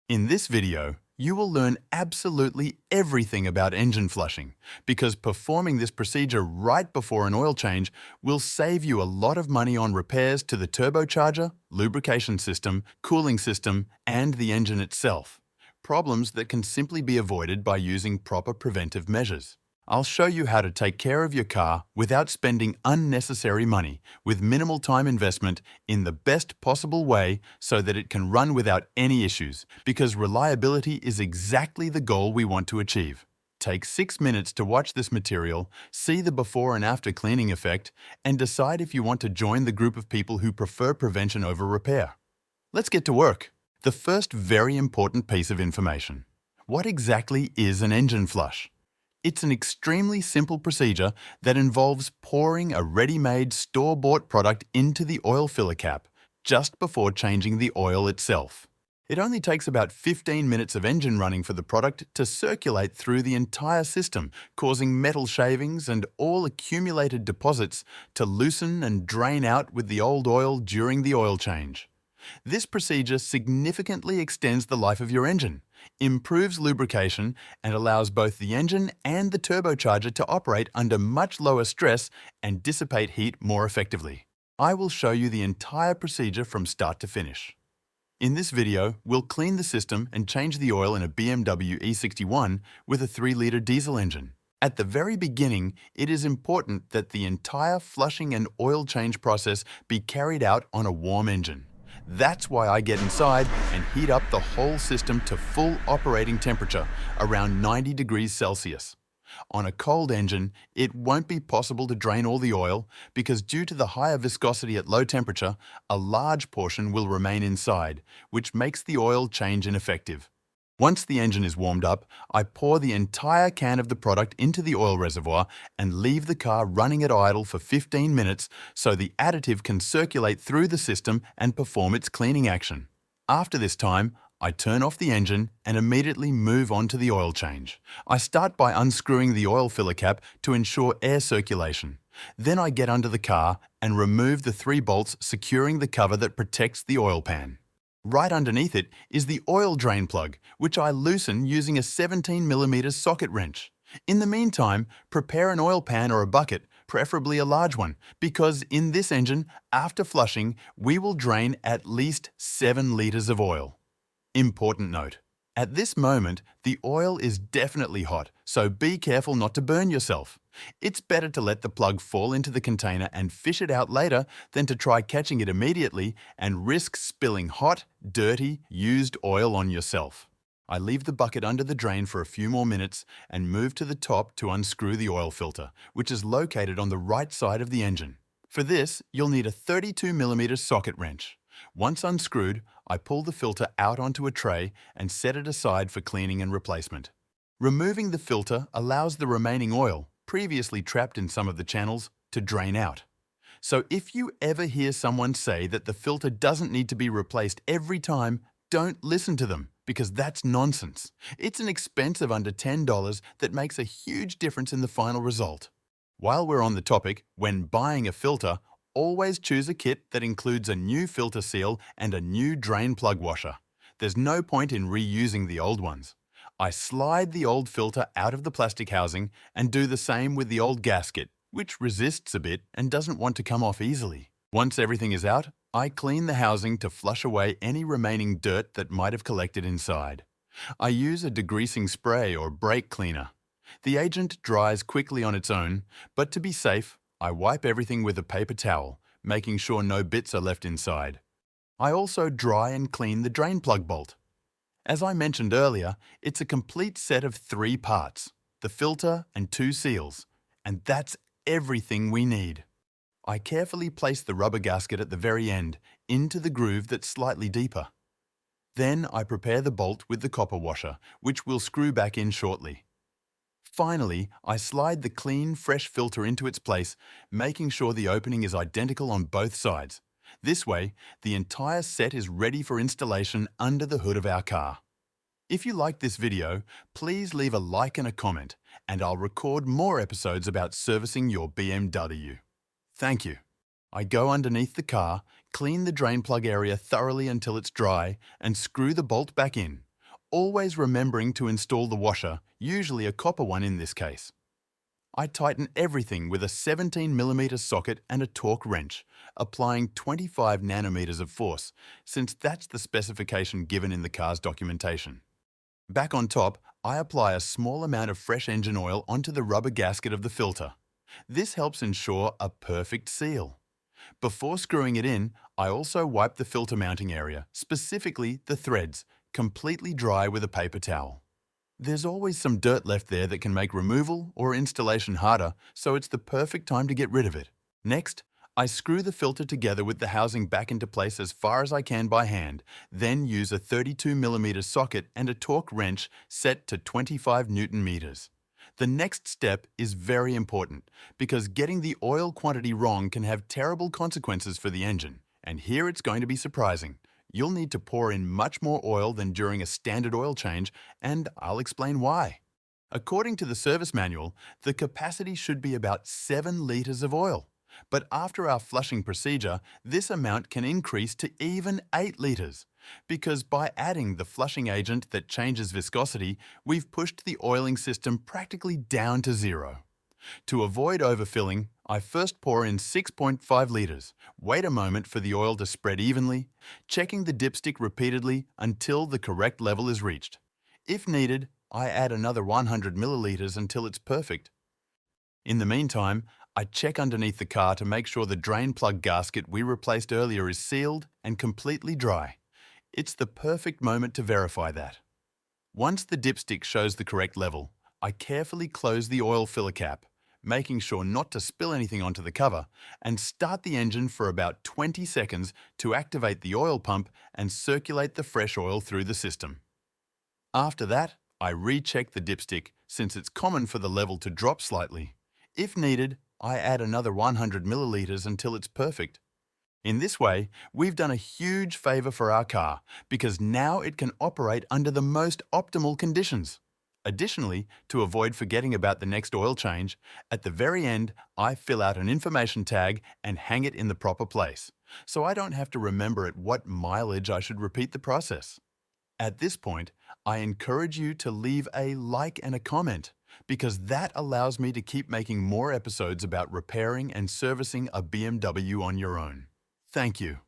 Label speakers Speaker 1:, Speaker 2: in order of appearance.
Speaker 1: In this video, you will learn absolutely everything about engine flushing because performing this procedure right before an oil change will save you a lot of money on repairs to the turbocharger, lubrication system, cooling system, and the engine itself. Problems that can simply be avoided by using proper preventive measures. I'll show you how to take care of your car without spending unnecessary money with minimal time investment in the best possible way so that it can run without any issues, because reliability is exactly the goal we want to achieve. Take 6 minutes to watch this material, see the before and after cleaning effect, and decide if you want to join the group of people who prefer prevention over repair. Let's get to work. The first very important piece of information. What exactly is an engine flush? It's an extremely simple procedure that involves pouring a ready-made store-bought product into the oil filler cap just before changing the oil itself. It only takes about 15 minutes of engine running for the product to circulate through the entire system, causing metal shavings and all accumulated deposits to loosen and drain out with the old oil during the oil change. This procedure significantly extends the life of your engine, improves lubrication, and allows both the engine and the turbocharger to operate under much lower stress and dissipate heat more effectively. I will show you the entire procedure from start to finish. In this video, we'll clean the system and change the oil in a BMW E60 with a 3-liter diesel engine. At the very beginning, it is important that the entire flushing and oil change process be carried out on a warm engine. That's why I get inside and heat up the whole system to full operating temperature, around 90 degrees Celsius. On a cold engine, it won't be possible to drain all the oil because due to the higher viscosity at low temperature, a large portion will remain inside, which makes the oil change ineffective. Once the engine is warmed up, I pour the entire can of the product into the oil reservoir and leave the car running at idle for 15 minutes so the additive can circulate through the system and perform its cleaning action. After this time, I turn off the engine and immediately move on to the oil change. I start by unscrewing the oil filler cap to ensure air circulation. Then I get under the car and remove the 3 bolts securing the cover that protects the oil pan. Right underneath it is the oil drain plug, which I loosen using a 17mm socket wrench. In the meantime, prepare an oil pan or a bucket, preferably a large one, because in this engine, after flushing, we will drain at least 7 liters of oil. Important note: at this moment, the oil is definitely hot, so be careful not to burn yourself. It's better to let the plug fall into the container and fish it out later than to try catching it immediately and risk spilling hot, dirty, used oil on yourself. I leave the bucket under the drain for a few more minutes and move to the top to unscrew the oil filter, which is located on the right side of the engine. For this, you'll need a 32mm socket wrench. Once unscrewed, I pull the filter out onto a tray and set it aside for cleaning and replacement. Removing the filter allows the remaining oil, previously trapped in some of the channels, to drain out. So if you ever hear someone say that the filter doesn't need to be replaced every time, don't listen to them, because that's nonsense. It's an expense of under $10 that makes a huge difference in the final result. While we're on the topic, when buying a filter, always choose a kit that includes a new filter seal and a new drain plug washer. There's no point in reusing the old ones. I slide the old filter out of the plastic housing and do the same with the old gasket, which resists a bit and doesn't want to come off easily. Once everything is out, I clean the housing to flush away any remaining dirt that might have collected inside. I use a degreasing spray or brake cleaner. The agent dries quickly on its own, but to be safe, I wipe everything with a paper towel, making sure no bits are left inside. I also dry and clean the drain plug bolt. As I mentioned earlier, it's a complete set of 3 parts, the filter and 2 seals, and that's everything we need. I carefully place the rubber gasket at the very end into the groove that's slightly deeper. Then I prepare the bolt with the copper washer, which we'll screw back in shortly. Finally, I slide the clean, fresh filter into its place, making sure the opening is identical on both sides. This way, the entire set is ready for installation under the hood of our car. If you liked this video, please leave a like and a comment, and I'll record more episodes about servicing your BMW. Thank you. I go underneath the car, clean the drain plug area thoroughly until it's dry, and screw the bolt back in. always remembering to install the washer, usually a copper one in this case. I tighten everything with a 17mm socket and a torque wrench, applying 25 nanometers of force, since that's the specification given in the car's documentation. Back on top, I apply a small amount of fresh engine oil onto the rubber gasket of the filter. This helps ensure a perfect seal. Before screwing it in, I also wipe the filter mounting area, specifically the threads, completely dry with a paper towel. There's always some dirt left there that can make removal or installation harder, so it's the perfect time to get rid of it. Next, I screw the filter together with the housing back into place as far as I can by hand, then use a 32mm socket and a torque wrench set to 25 Newton meters. The next step is very important because getting the oil quantity wrong can have terrible consequences for the engine. And here it's going to be surprising. You'll need to pour in much more oil than during a standard oil change, and I'll explain why. According to the service manual, the capacity should be about 7 liters of oil. But after our flushing procedure, this amount can increase to even 8 liters. Because by adding the flushing agent that changes viscosity, we've pushed the oiling system practically down to zero. To avoid overfilling, I first pour in 6.5 liters, wait a moment for the oil to spread evenly, checking the dipstick repeatedly until the correct level is reached. If needed, I add another 100 milliliters until it's perfect. In the meantime, I check underneath the car to make sure the drain plug gasket we replaced earlier is sealed and completely dry. It's the perfect moment to verify that. Once the dipstick shows the correct level, I carefully close the oil filler cap, making sure not to spill anything onto the cover, and start the engine for about 20 seconds to activate the oil pump and circulate the fresh oil through the system. After that, I recheck the dipstick since it's common for the level to drop slightly. If needed, I add another 100 milliliters until it's perfect. In this way, we've done a huge favor for our car because now it can operate under the most optimal conditions. Additionally, to avoid forgetting about the next oil change, at the very end, I fill out an information tag and hang it in the proper place, so I don't have to remember at what mileage I should repeat the process. At this point, I encourage you to leave a like and a comment, because that allows me to keep making more episodes about repairing and servicing a BMW on your own. Thank you.